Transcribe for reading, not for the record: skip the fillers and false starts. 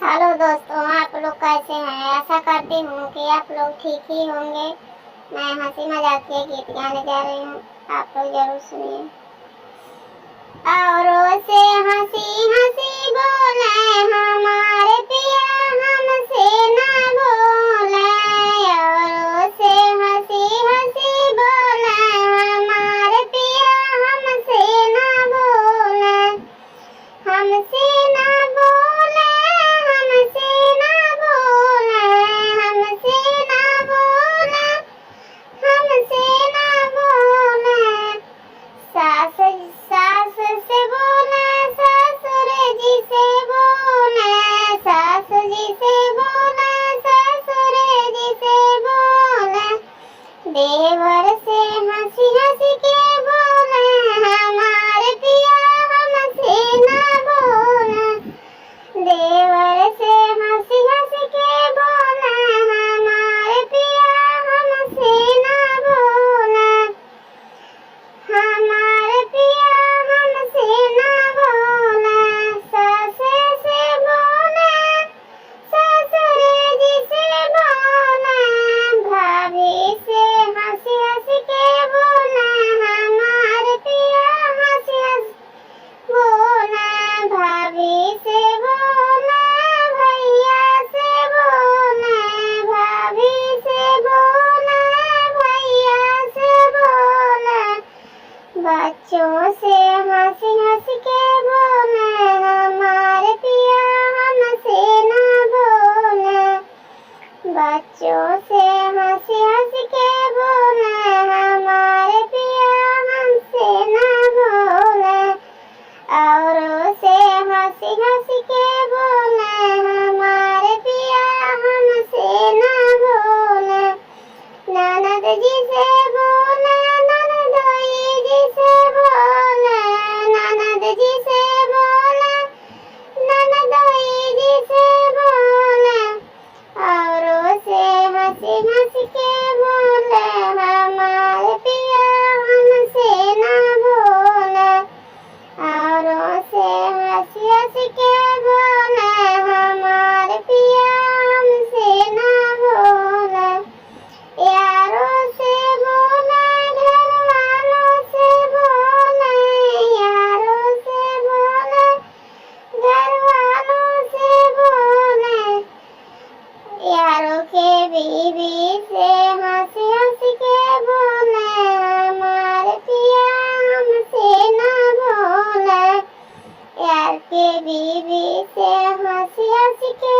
Hello दोस्तों, आप लोग कैसे हैं? आशा करती हूँ कि आप लोग ठीक ही होंगे। मैं हंसी मजाक के गीत गाने जा रही हूँ, आप लोग जरूर सुनिए। औरों से हंसी हंसी बोले हमारे पिया, हमसे ना बोले। औरों से हंसी हंसी बोले हमारे पिया, हमसे ना बोले। हमसे ना बोले, हमसे ना बोले, हमसे ना बोले, हमसे ना बोले। सास सास से बोले, ससुर जी से बोले, सास जी से बोले, ससुर जी से बोले। देवर से हंसी हंसी के बोले हमारे पिया, हमसे ना बोले। देवर से हंसी हंसी के बोले हमारे पिया, हमसे ना बोले। हमारे पिया हमसे ना बोले। सास से बोले, ससुर जी से बोले। भाभी से हंसी हंसी के बोले हमारे पिया, हंसी हंसी बोले। भाभी से बोले, भैया से बोले, भाभी से बोले, भैया से बोले। बच्चों से हंसी हंसी के बोले हमारे पिया, हमसे ना बोले। बच्चों से हंसी हंसी के बोले हमारे पिया, हमसे ना बोले। औरों से हंसी हंसी के बोले हमारे पिया, हमसे ना बोले। ननद जी से बोले, ननदोई जी से बोले, ननद जी से बोले, ननदोई जी से बोले। औरों से हंसी हंसी के बोले हमारे पिया, हमसे ना बोले। औरों से हंसी हंसी के बोले हमारे पिया, हमसे ना बोले। यारों से बोले, घर वालों से बोले, यारों से बोले, घर वालों से बोले। यारों के बीवी से हंसी हंसी के बोले हमारे पिया, हमसे ना बोले। यार के बीवी से हंसी हंसी के